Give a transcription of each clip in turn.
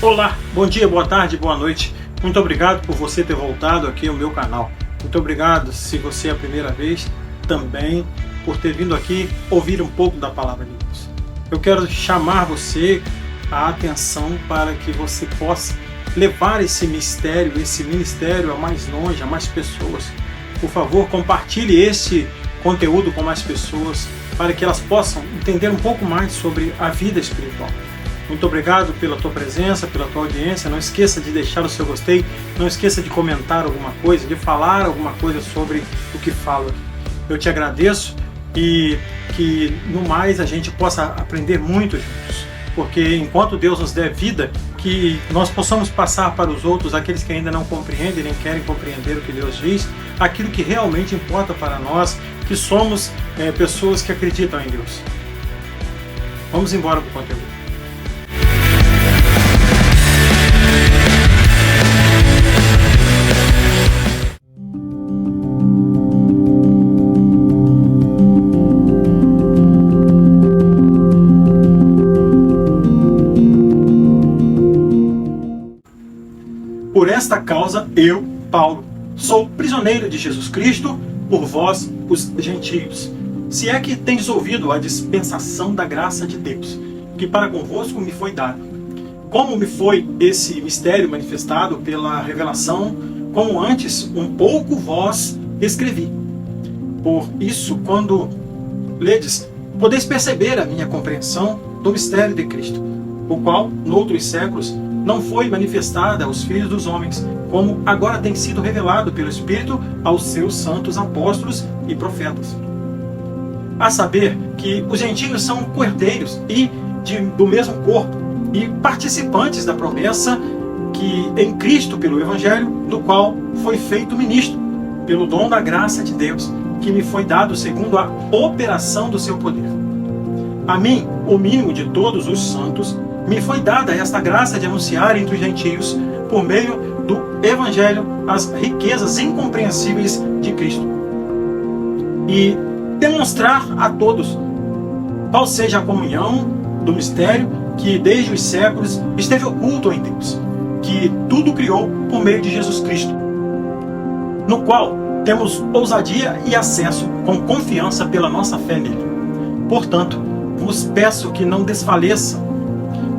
Olá, bom dia, boa tarde, boa noite. Muito obrigado por você ter voltado aqui ao meu canal. Muito obrigado, se você é a primeira vez, também por ter vindo aqui ouvir um pouco da Palavra de Deus. Eu quero chamar você a atenção para que você possa levar esse ministério a mais longe, a mais pessoas. Por favor, compartilhe esse conteúdo com mais pessoas para que elas possam entender um pouco mais sobre a vida espiritual. Muito obrigado pela tua presença, pela tua audiência. Não esqueça de deixar o seu gostei, não esqueça de comentar alguma coisa, de falar alguma coisa sobre o que falo aqui. Eu te agradeço e que no mais a gente possa aprender muito juntos, porque enquanto Deus nos der vida, que nós possamos passar para os outros, aqueles que ainda não compreendem nem querem compreender o que Deus diz, aquilo que realmente importa para nós, que somos pessoas que acreditam em Deus. Vamos embora para o conteúdo. Por esta causa, eu, Paulo, sou prisioneiro de Jesus Cristo, por vós, os gentios. Se é que tendes ouvido a dispensação da graça de Deus, que para convosco me foi dada. Como me foi esse mistério manifestado pela revelação, como antes um pouco vós escrevi. Por isso, quando ledes, podeis perceber a minha compreensão do mistério de Cristo, o qual, noutros séculos, não foi manifestada aos filhos dos homens, como agora tem sido revelado pelo Espírito aos seus santos apóstolos e profetas. A saber que os gentios são cordeiros e do mesmo corpo, e participantes da promessa que em Cristo pelo Evangelho, do qual foi feito ministro, pelo dom da graça de Deus, que me foi dado segundo a operação do seu poder. A mim, o mínimo de todos os santos, me foi dada esta graça de anunciar entre os gentios, por meio do Evangelho, as riquezas incompreensíveis de Cristo, e demonstrar a todos qual seja a comunhão do mistério que desde os séculos esteve oculto em Deus, que tudo criou por meio de Jesus Cristo, no qual temos ousadia e acesso com confiança pela nossa fé nele. Portanto, vos peço que não desfaleçam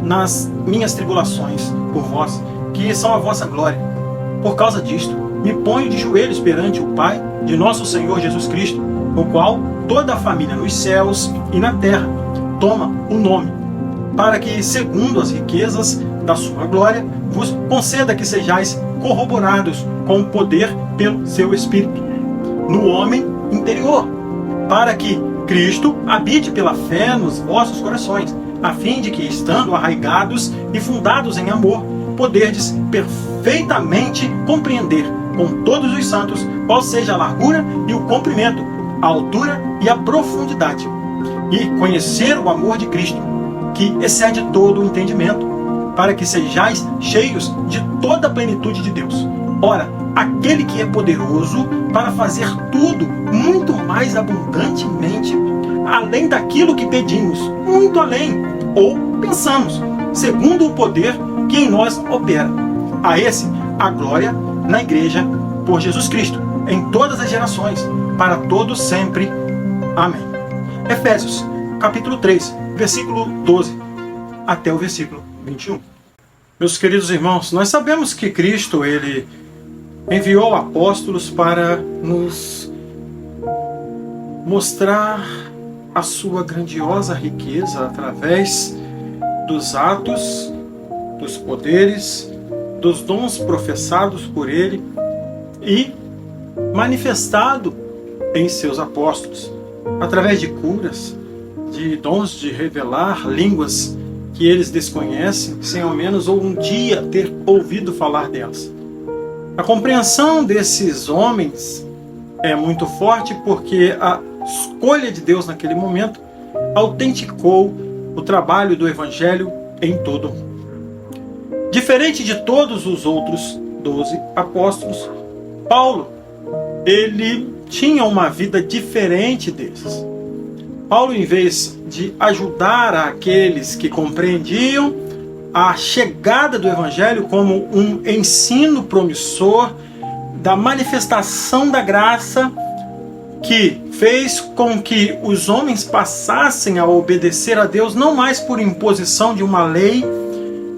nas minhas tribulações por vós, que são a vossa glória. Por causa disto, me ponho de joelhos perante o Pai de nosso Senhor Jesus Cristo, o qual toda a família nos céus e na terra toma o nome, para que, segundo as riquezas da sua glória, vos conceda que sejais corroborados com o poder pelo seu Espírito, no homem interior, para que Cristo habite pela fé nos vossos corações, a fim de que, estando arraigados e fundados em amor, poderdes perfeitamente compreender com todos os santos qual seja a largura e o comprimento, a altura e a profundidade, e conhecer o amor de Cristo, que excede todo o entendimento, para que sejais cheios de toda a plenitude de Deus. Ora, aquele que é poderoso para fazer tudo muito mais abundantemente, além daquilo que pedimos, muito além, ou pensamos, segundo o poder que em nós opera. A esse, a glória na Igreja, por Jesus Cristo, em todas as gerações, para todos sempre. Amém. Efésios, capítulo 3, versículo 12, até o versículo 21. Meus queridos irmãos, nós sabemos que Cristo, Ele enviou apóstolos para nos mostrar a sua grandiosa riqueza através dos atos, dos poderes, dos dons professados por Ele e manifestado em seus apóstolos, através de curas, de dons de revelar línguas que eles desconhecem, sem ao menos ou um dia ter ouvido falar delas. A compreensão desses homens é muito forte porque a escolha de Deus naquele momento autenticou o trabalho do Evangelho em todo o mundo. Diferente de todos os outros 12 apóstolos, Paulo, ele tinha uma vida diferente desses. Paulo, em vez de ajudar aqueles que compreendiam, a chegada do Evangelho como um ensino promissor da manifestação da graça que fez com que os homens passassem a obedecer a Deus não mais por imposição de uma lei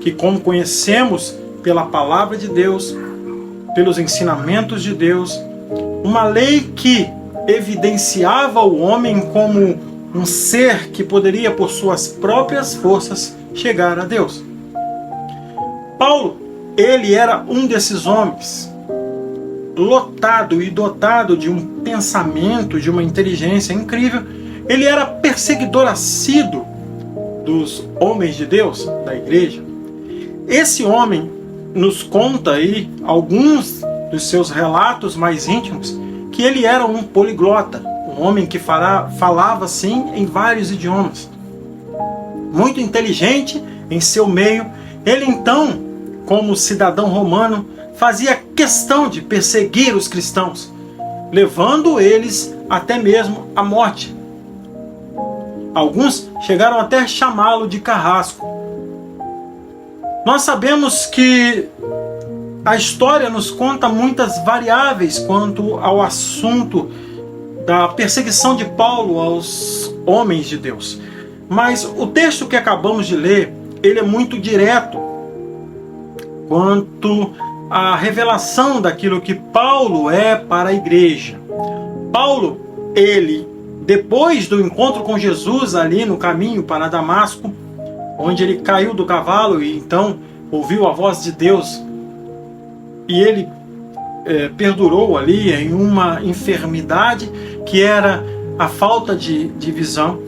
que, como conhecemos pela palavra de Deus, pelos ensinamentos de Deus, uma lei que evidenciava o homem como um ser que poderia, por suas próprias forças, chegar a Deus. Paulo, ele era um desses homens, lotado e dotado de um pensamento, de uma inteligência incrível. Ele era perseguidor assíduo dos homens de Deus, da igreja. Esse homem nos conta aí alguns dos seus relatos mais íntimos, que ele era um poliglota, um homem que falava assim em vários idiomas. Muito inteligente em seu meio, ele então, como cidadão romano, fazia questão de perseguir os cristãos, levando eles até mesmo à morte. Alguns chegaram até a chamá-lo de carrasco. Nós sabemos que a história nos conta muitas variáveis quanto ao assunto da perseguição de Paulo aos homens de Deus. Mas o texto que acabamos de ler, ele é muito direto quanto à revelação daquilo que Paulo é para a igreja. Paulo, ele, depois do encontro com Jesus ali no caminho para Damasco, onde ele caiu do cavalo e então ouviu a voz de Deus, e ele perdurou ali em uma enfermidade que era a falta de visão.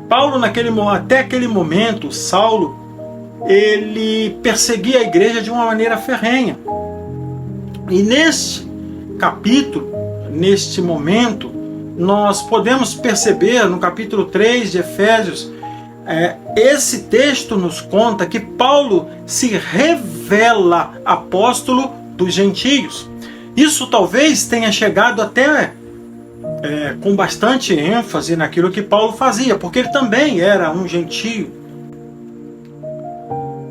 Paulo, até aquele momento, Saulo, ele perseguia a igreja de uma maneira ferrenha. E neste capítulo, neste momento, nós podemos perceber no capítulo 3 de Efésios, esse texto nos conta que Paulo se revela apóstolo dos gentios. Isso talvez tenha chegado até com bastante ênfase naquilo que Paulo fazia, porque ele também era um gentio.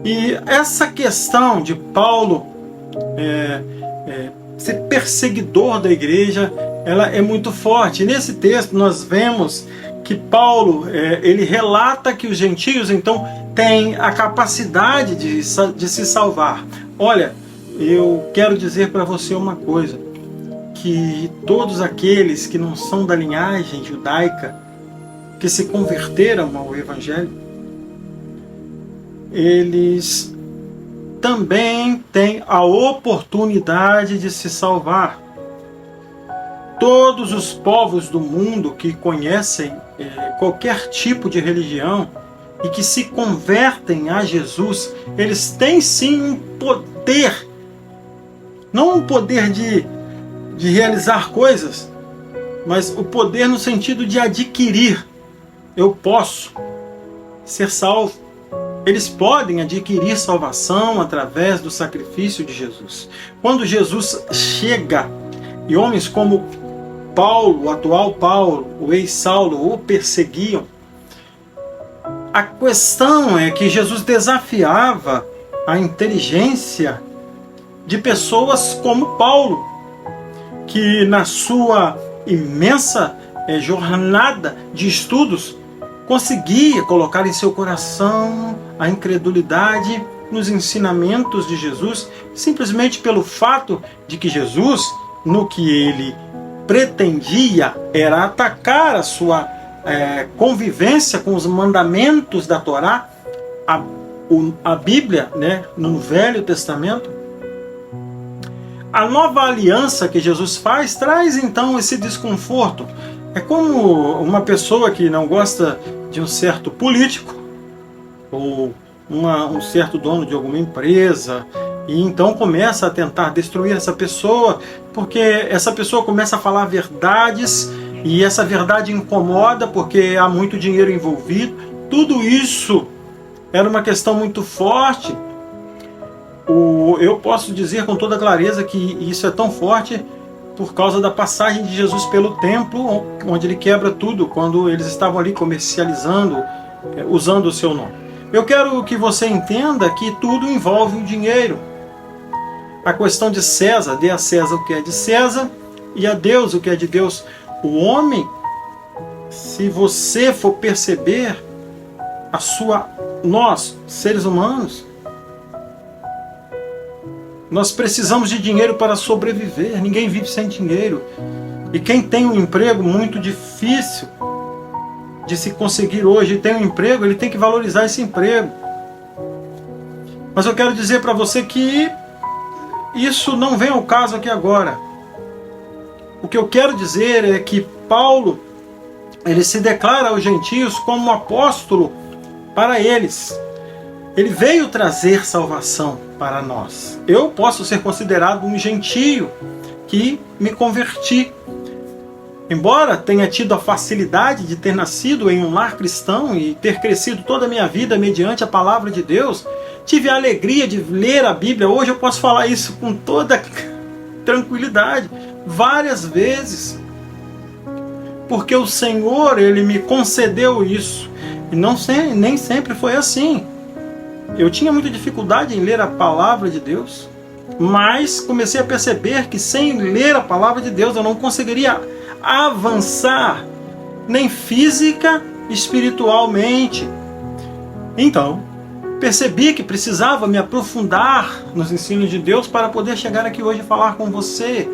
E essa questão de Paulo ser perseguidor da igreja, ela é muito forte. E nesse texto nós vemos que Paulo, ele relata que os gentios então têm a capacidade de se salvar. Olha, eu quero dizer para você uma coisa, que todos aqueles que não são da linhagem judaica, que se converteram ao Evangelho, eles também têm a oportunidade de se salvar. Todos os povos do mundo que conhecem qualquer tipo de religião e que se convertem a Jesus, eles têm sim um poder, não um poder de realizar coisas, mas o poder no sentido de adquirir. Eu posso ser salvo. Eles podem adquirir salvação através do sacrifício de Jesus. Quando Jesus chega e homens como Paulo, o atual Paulo, o ex-Saulo, o perseguiam, a questão é que Jesus desafiava a inteligência de pessoas como Paulo, que na sua imensa jornada de estudos conseguia colocar em seu coração a incredulidade nos ensinamentos de Jesus, simplesmente pelo fato de que Jesus, no que ele pretendia, era atacar a sua convivência com os mandamentos da Torá, a Bíblia, né, no Velho Testamento. A nova aliança que Jesus faz traz então esse desconforto. É como uma pessoa que não gosta de um certo político ou um certo dono de alguma empresa, e então começa a tentar destruir essa pessoa, porque essa pessoa começa a falar verdades e essa verdade incomoda porque há muito dinheiro envolvido. Tudo isso era uma questão muito forte. Eu posso dizer com toda clareza que isso é tão forte por causa da passagem de Jesus pelo templo, onde ele quebra tudo, quando eles estavam ali comercializando, usando o seu nome. Eu quero que você entenda que tudo envolve o dinheiro. A questão de César, dê a César o que é de César e a Deus o que é de Deus. O homem, se você for perceber, nós, seres humanos, nós precisamos de dinheiro para sobreviver. Ninguém vive sem dinheiro. E quem tem um emprego muito difícil de se conseguir hoje e tem um emprego, ele tem que valorizar esse emprego. Mas eu quero dizer para você que isso não vem ao caso aqui agora. O que eu quero dizer é que Paulo, ele se declara aos gentios como um apóstolo para eles. Ele veio trazer salvação para nós. Eu posso ser considerado um gentio que me converti. Embora tenha tido a facilidade de ter nascido em um lar cristão e ter crescido toda a minha vida mediante a palavra de Deus, tive a alegria de ler a Bíblia. Hoje eu posso falar isso com toda tranquilidade, várias vezes. Porque o Senhor, Ele me concedeu isso. E nem sempre foi assim. Eu tinha muita dificuldade em ler a palavra de Deus, mas comecei a perceber que sem ler a palavra de Deus eu não conseguiria avançar, nem física, espiritualmente. Então, percebi que precisava me aprofundar nos ensinos de Deus para poder chegar aqui hoje e falar com você,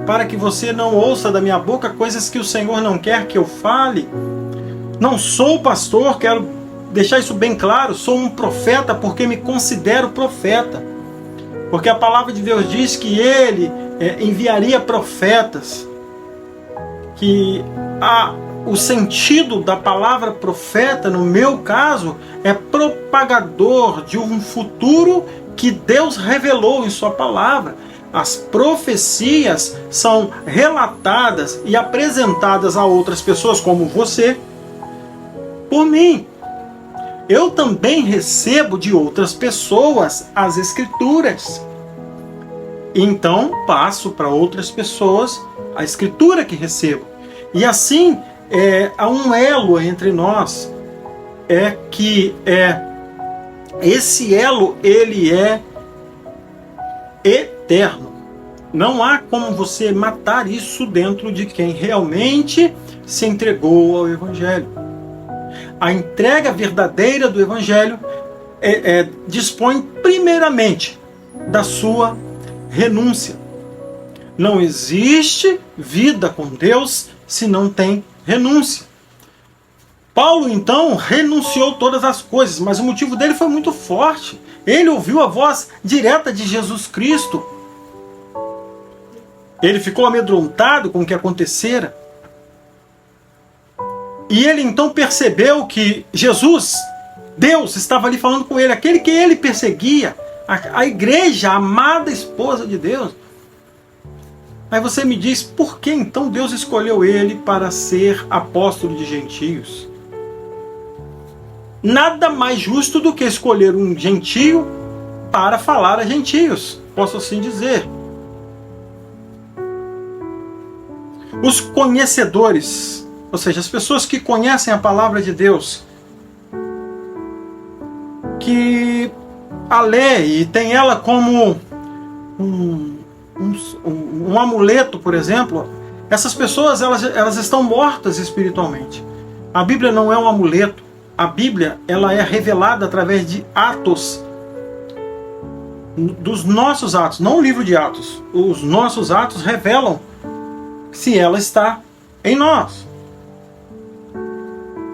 para que você não ouça da minha boca coisas que o Senhor não quer que eu fale. Não sou pastor, quero deixar isso bem claro, sou um profeta porque me considero profeta. Porque a palavra de Deus diz que Ele enviaria profetas, que o sentido da palavra profeta, no meu caso, é propagador de um futuro que Deus revelou em sua palavra. As profecias são relatadas e apresentadas a outras pessoas, como você, por mim. Eu também recebo de outras pessoas as Escrituras. Então passo para outras pessoas a Escritura que recebo. E assim há um elo entre nós. Esse elo, ele é eterno. Não há como você matar isso dentro de quem realmente se entregou ao Evangelho. A entrega verdadeira do Evangelho dispõe primeiramente da sua renúncia. Não existe vida com Deus se não tem renúncia. Paulo, então, renunciou todas as coisas, mas o motivo dele foi muito forte. Ele ouviu a voz direta de Jesus Cristo. Ele ficou amedrontado com o que acontecera. E ele então percebeu que Jesus, Deus, estava ali falando com ele, aquele que ele perseguia, a igreja, a amada esposa de Deus. Aí você me diz, por que então Deus escolheu ele para ser apóstolo de gentios? Nada mais justo do que escolher um gentio para falar a gentios, posso assim dizer. Os conhecedores, ou seja, as pessoas que conhecem a palavra de Deus, que a lê e tem ela como um amuleto, por exemplo, essas pessoas elas estão mortas espiritualmente. A Bíblia não é um amuleto. A Bíblia ela é revelada através de atos, dos nossos atos, não o livro de Atos. Os nossos atos revelam se ela está em nós.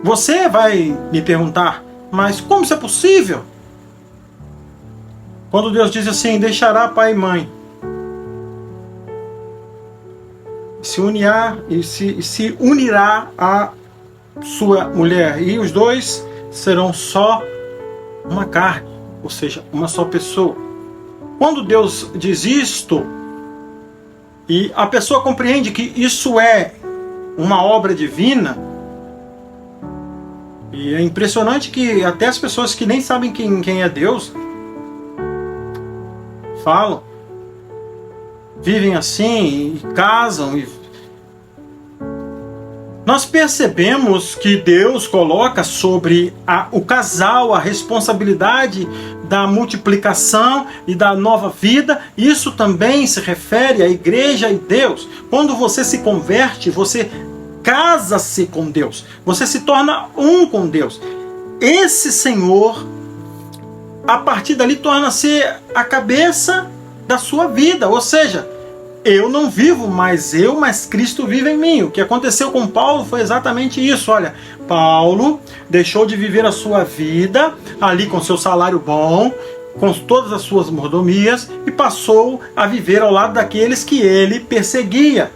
Você vai me perguntar, mas como isso é possível? Quando Deus diz assim, deixará pai e mãe, se unirá a sua mulher, e os dois serão só uma carne, ou seja, uma só pessoa. Quando Deus diz isto, e a pessoa compreende que isso é uma obra divina, e é impressionante que até as pessoas que nem sabem quem é Deus falam, vivem assim, e casam, nós percebemos que Deus coloca sobre o casal a responsabilidade da multiplicação e da nova vida. Isso também se refere à igreja e Deus. Quando você se converte, você casa-se com Deus. Você se torna um com Deus. Esse Senhor, a partir dali, torna-se a cabeça da sua vida. Ou seja, eu não vivo mais eu, mas Cristo vive em mim. O que aconteceu com Paulo foi exatamente isso. Olha, Paulo deixou de viver a sua vida ali com seu salário bom, com todas as suas mordomias, e passou a viver ao lado daqueles que ele perseguia.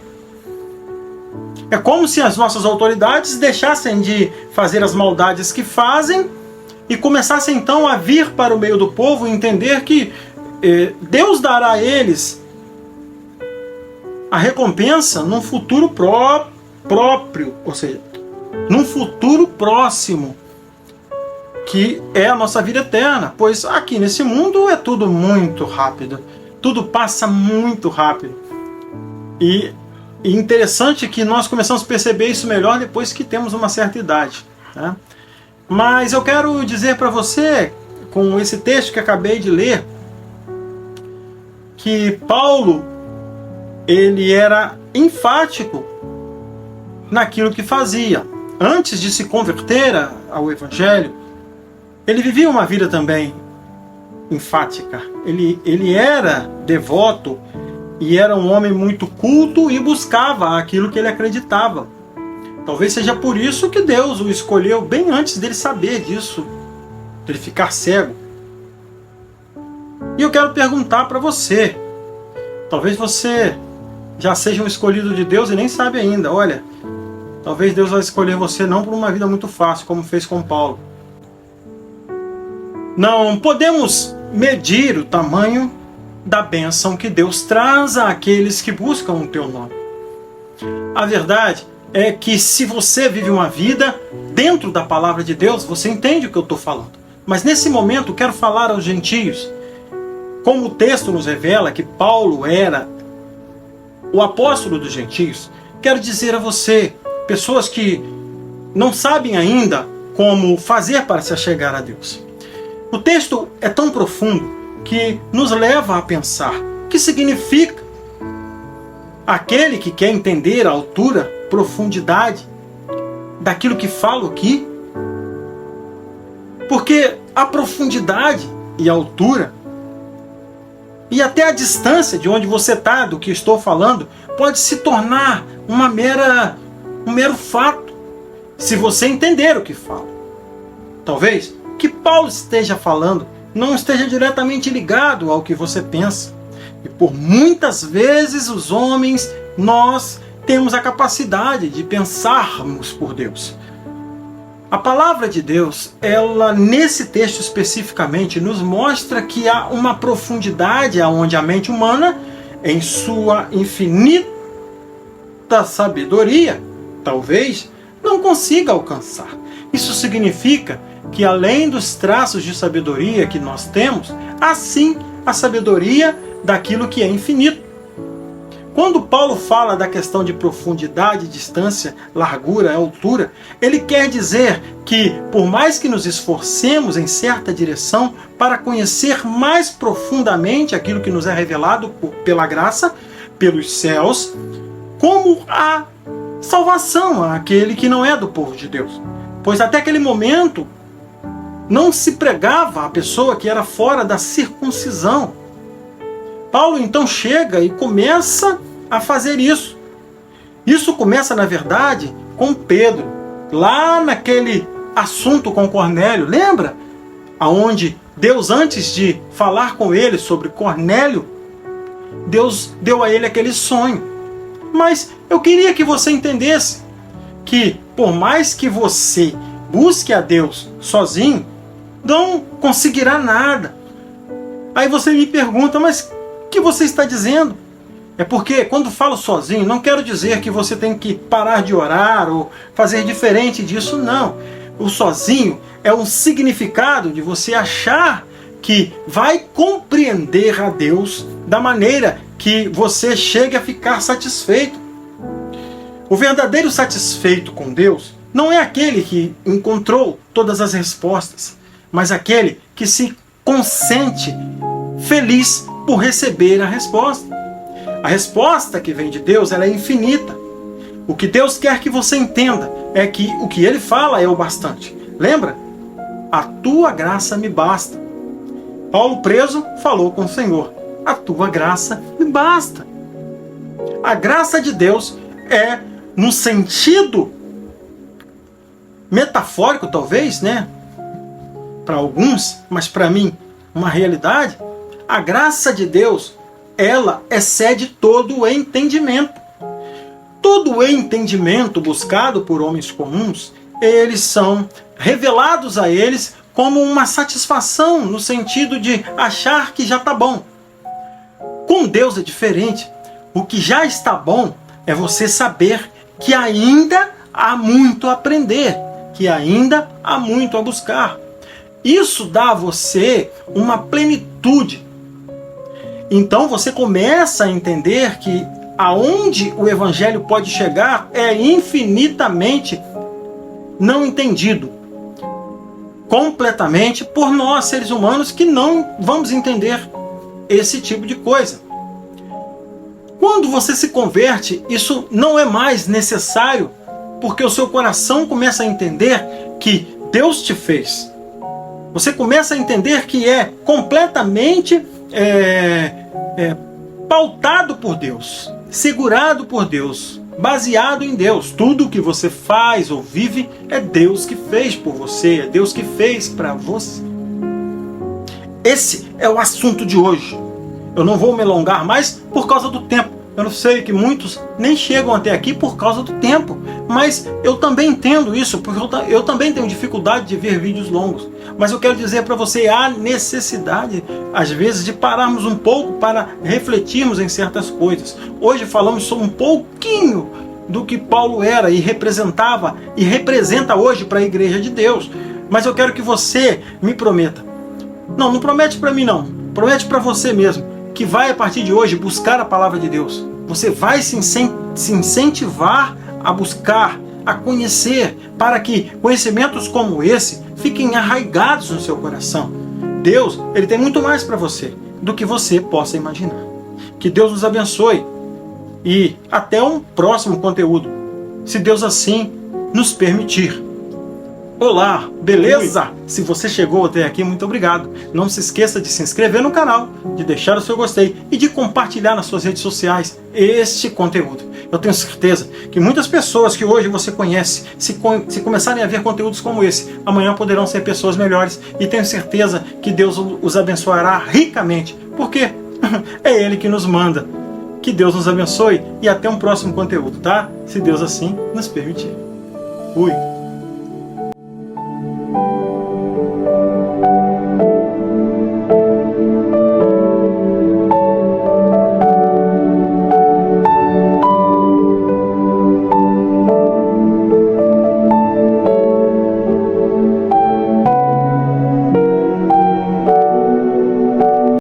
É como se as nossas autoridades deixassem de fazer as maldades que fazem e começassem então a vir para o meio do povo e entender que Deus dará a eles a recompensa num futuro próprio, ou seja, num futuro próximo, que é a nossa vida eterna. Pois aqui nesse mundo é tudo muito rápido, tudo passa muito rápido. E interessante que nós começamos a perceber isso melhor depois que temos uma certa idade, né? Mas eu quero dizer para você, com esse texto que acabei de ler, que Paulo, ele era enfático naquilo que fazia. Antes de se converter ao Evangelho, ele vivia uma vida também enfática. Ele era devoto e era um homem muito culto e buscava aquilo que ele acreditava. Talvez seja por isso que Deus o escolheu bem antes dele saber disso, dele ficar cego. E eu quero perguntar para você, talvez você já seja um escolhido de Deus e nem sabe ainda. Olha, talvez Deus vai escolher você não por uma vida muito fácil, como fez com Paulo. Não podemos medir o tamanho da bênção que Deus traz àqueles que buscam o teu nome. A verdade é que se você vive uma vida dentro da palavra de Deus, você entende o que eu estou falando. Mas nesse momento quero falar aos gentios, como o texto nos revela que Paulo era o apóstolo dos gentios. Quero dizer a você, pessoas que não sabem ainda como fazer para se achegar a Deus. O texto é tão profundo que nos leva a pensar o que significa aquele que quer entender a altura, profundidade daquilo que falo aqui. Porque a profundidade e a altura e até a distância de onde você está do que estou falando pode se tornar um mero fato se você entender o que falo. Talvez o que Paulo esteja falando não esteja diretamente ligado ao que você pensa. E por muitas vezes os homens, nós temos a capacidade de pensarmos por Deus. A palavra de Deus, ela nesse texto especificamente, nos mostra que há uma profundidade aonde a mente humana, em sua infinita sabedoria, talvez não consiga alcançar. Isso significa que além dos traços de sabedoria que nós temos, há sim a sabedoria daquilo que é infinito. Quando Paulo fala da questão de profundidade, distância, largura, altura, ele quer dizer que, por mais que nos esforcemos em certa direção para conhecer mais profundamente aquilo que nos é revelado pela graça, pelos céus, como a salvação àquele que não é do povo de Deus. Pois até aquele momento não se pregava a pessoa que era fora da circuncisão. Paulo então chega e começa a fazer isso. Isso começa, na verdade, com Pedro, lá naquele assunto com Cornélio. Lembra? Aonde Deus, antes de falar com ele sobre Cornélio, Deus deu a ele aquele sonho. Mas eu queria que você entendesse que, por mais que você busque a Deus sozinho, não conseguirá nada. Aí você me pergunta, mas o que você está dizendo? É porque quando falo sozinho, não quero dizer que você tem que parar de orar ou fazer diferente disso, não. O sozinho é um significado de você achar que vai compreender a Deus da maneira que você chegue a ficar satisfeito. O verdadeiro satisfeito com Deus não é aquele que encontrou todas as respostas, mas aquele que se consente feliz por receber a resposta. A resposta que vem de Deus, ela é infinita. O que Deus quer que você entenda é que o que Ele fala é o bastante. Lembra? A tua graça me basta. Paulo preso falou com o Senhor. A tua graça me basta. A graça de Deus é, no sentido metafórico talvez, né? Para alguns, mas para mim, uma realidade. A graça de Deus, ela excede todo o entendimento. Todo o entendimento buscado por homens comuns, eles são revelados a eles como uma satisfação, no sentido de achar que já está bom. Com Deus é diferente. O que já está bom é você saber que ainda há muito a aprender, que ainda há muito a buscar. Isso dá a você uma plenitude. Então você começa a entender que aonde o Evangelho pode chegar é infinitamente não entendido completamente por nós, seres humanos, que não vamos entender esse tipo de coisa. Quando você se converte, isso não é mais necessário, porque o seu coração começa a entender que Deus te fez. Você começa a entender que é completamente pautado por Deus, segurado por Deus, baseado em Deus. Tudo que você faz ou vive é Deus que fez por você, é Deus que fez para você. Esse é o assunto de hoje. Eu não vou me alongar mais por causa do tempo. Eu não sei que muitos nem chegam até aqui por causa do tempo, mas eu também entendo isso, porque eu também tenho dificuldade de ver vídeos longos. Mas eu quero dizer para você, há necessidade, às vezes, de pararmos um pouco para refletirmos em certas coisas. Hoje falamos sobre um pouquinho do que Paulo era e representava e representa hoje para a Igreja de Deus. Mas eu quero que você me prometa. Não promete para mim não, promete para você mesmo, que vai a partir de hoje buscar a palavra de Deus. Você vai se incentivar a buscar, a conhecer, para que conhecimentos como esse fiquem arraigados no seu coração. Deus, Ele tem muito mais para você do que você possa imaginar. Que Deus nos abençoe e até um próximo conteúdo, se Deus assim nos permitir. Olá, beleza? Se você chegou até aqui, muito obrigado. Não se esqueça de se inscrever no canal, de deixar o seu gostei e de compartilhar nas suas redes sociais este conteúdo. Eu tenho certeza que muitas pessoas que hoje você conhece, se começarem a ver conteúdos como esse, amanhã poderão ser pessoas melhores, e tenho certeza que Deus os abençoará ricamente, porque é Ele que nos manda. Que Deus nos abençoe e até um próximo conteúdo, tá? Se Deus assim nos permitir. Fui!